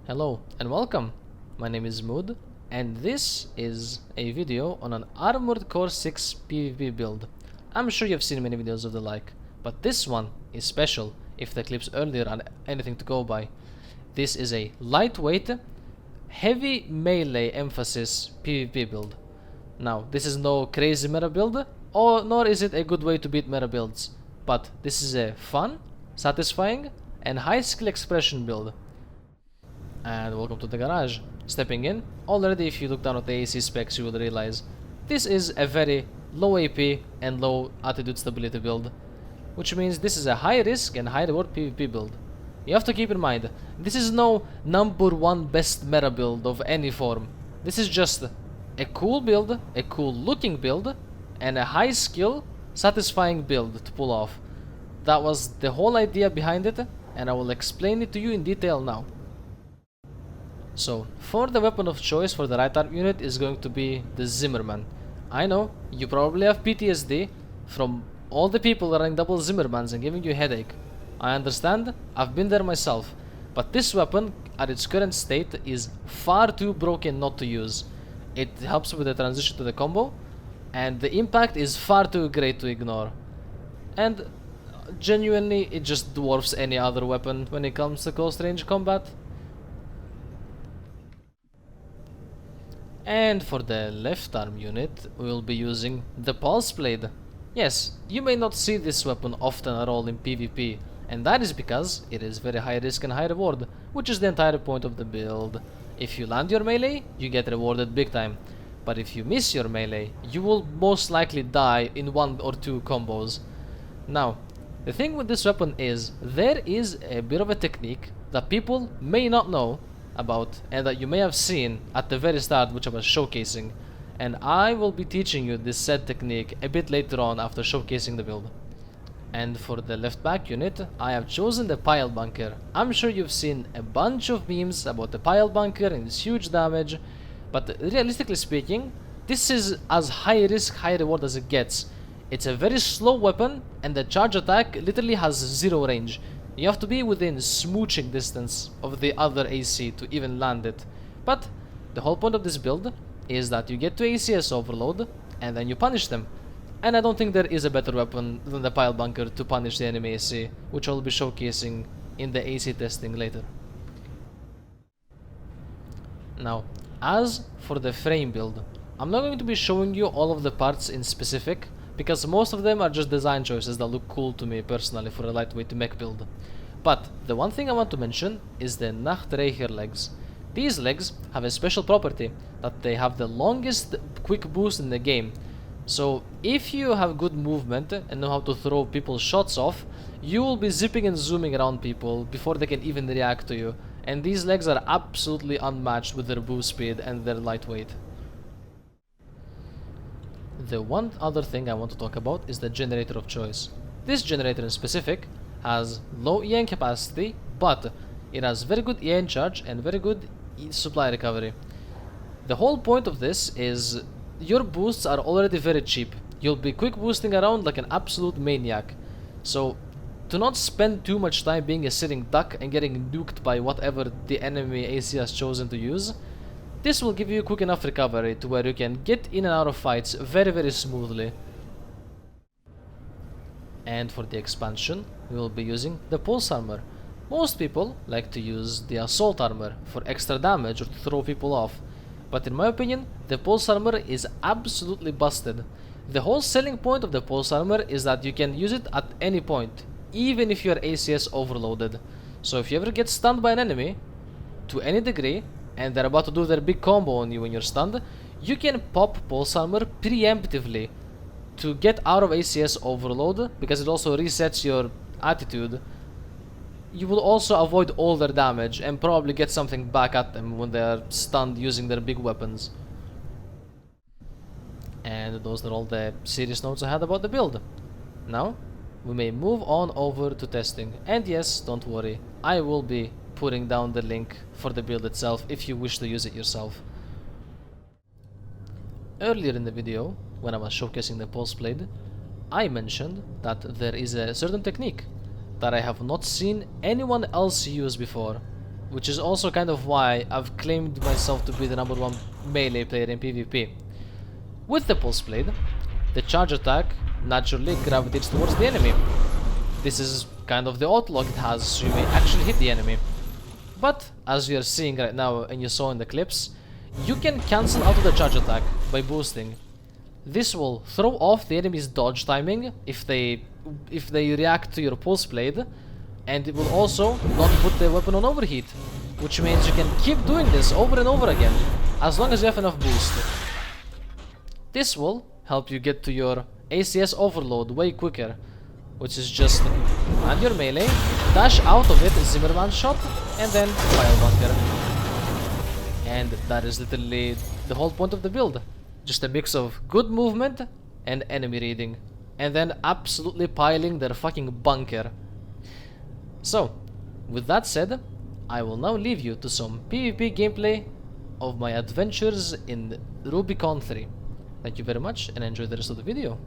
Hello and welcome. My name is Mood and this is a video on an Armored Core 6 PvP build. I'm sure you've seen many videos of the like, but this one is special if the clips earlier are anything to go by. This is a lightweight, heavy melee emphasis PvP build. Now, this is no crazy meta build, nor is it a good way to beat meta builds, but this is a fun, satisfying, and high skill expression build. And welcome to the garage. Stepping in, already if you look down at the AC specs you will realize this is a very low AP and low attitude stability build, which means this is a high risk and high reward PvP build. You have to keep in mind, this is no #1 best meta build of any form. This is just a cool build, a cool looking build, and a high skill, satisfying build to pull off. That was the whole idea behind it, and I will explain it to you in detail now. So, for the weapon of choice for the right arm unit is going to be the Zimmerman. I know, you probably have PTSD from all the people running double Zimmermans and giving you a headache. I understand, I've been there myself. But this weapon, at its current state, is far too broken not to use. It helps with the transition to the combo, and the impact is far too great to ignore. And genuinely, it just dwarfs any other weapon when it comes to close range combat. And for the left arm unit, we will be using the Pulse Blade. Yes, you may not see this weapon often at all in PvP, and that is because it is very high risk and high reward, which is the entire point of the build. If you land your melee, you get rewarded big time, but if you miss your melee, you will most likely die in 1 or 2 combos. Now, the thing with this weapon is, there is a bit of a technique that people may not know about and that you may have seen at the very start, which I was showcasing, and I will be teaching you this said technique a bit later on after showcasing the build. And for the left back unit, I have chosen the Pile Bunker. I'm sure you've seen a bunch of memes about the Pile Bunker and its huge damage, but realistically speaking, this is as high risk, high reward as it gets. It's a very slow weapon and the charge attack literally has 0 range. You have to be within smooching distance of the other AC to even land it. But the whole point of this build is that you get to ACS overload and then you punish them. And I don't think there is a better weapon than the Pile Bunker to punish the enemy AC, which I will be showcasing in the AC testing later. Now, as for the frame build, I'm not going to be showing you all of the parts in specific, because most of them are just design choices that look cool to me personally for a lightweight mech build. But the one thing I want to mention is the Nachtreicher legs. These legs have a special property that they have the longest quick boost in the game. So if you have good movement and know how to throw people's shots off, you will be zipping and zooming around people before they can even react to you. And these legs are absolutely unmatched with their boost speed and their lightweight. The one other thing I want to talk about is the generator of choice. This generator in specific has low EN capacity, but it has very good EN charge and very good supply recovery. The whole point of this is your boosts are already very cheap. You'll be quick boosting around like an absolute maniac. So do not spend too much time being a sitting duck and getting nuked by whatever the enemy AC has chosen to use. This will give you quick enough recovery to where you can get in and out of fights very smoothly. And for the expansion, we will be using the Pulse Armor. Most people like to use the Assault Armor for extra damage or to throw people off, but in my opinion, the Pulse Armor is absolutely busted. The whole selling point of the Pulse Armor is that you can use it at any point, even if you are ACS overloaded. So if you ever get stunned by an enemy, to any degree, and they're about to do their big combo on you when you're stunned, you can pop Pulse Armor preemptively to get out of ACS overload, because it also resets your attitude. You will also avoid all their damage and probably get something back at them when they're stunned using their big weapons. And those are all the serious notes I had about the build. Now, we may move on over to testing. And yes, don't worry, I will be putting down the link for the build itself if you wish to use it yourself. Earlier in the video, when I was showcasing the Pulse Blade, I mentioned that there is a certain technique that I have not seen anyone else use before. which is also kind of why I've claimed myself to be the #1 melee player in PvP. With the Pulse Blade, the charge attack naturally gravitates towards the enemy. This is kind of the auto-lock it has, so you may actually hit the enemy. But, as you are seeing right now and you saw in the clips, you can cancel out of the charge attack by boosting. This will throw off the enemy's dodge timing if they react to your Pulse Blade, and it will also not put the weapon on overheat, which means you can keep doing this over and over again, as long as you have enough boost. This will help you get to your ACS overload way quicker, which is just land your melee, dash out of it, Zimmerman shot, and then fire bunker. And that is literally the whole point of the build. Just a mix of good movement and enemy reading, and then absolutely piling their fucking bunker. So, with that said, I will now leave you to some PvP gameplay of my adventures in Rubicon 3. Thank you very much and enjoy the rest of the video.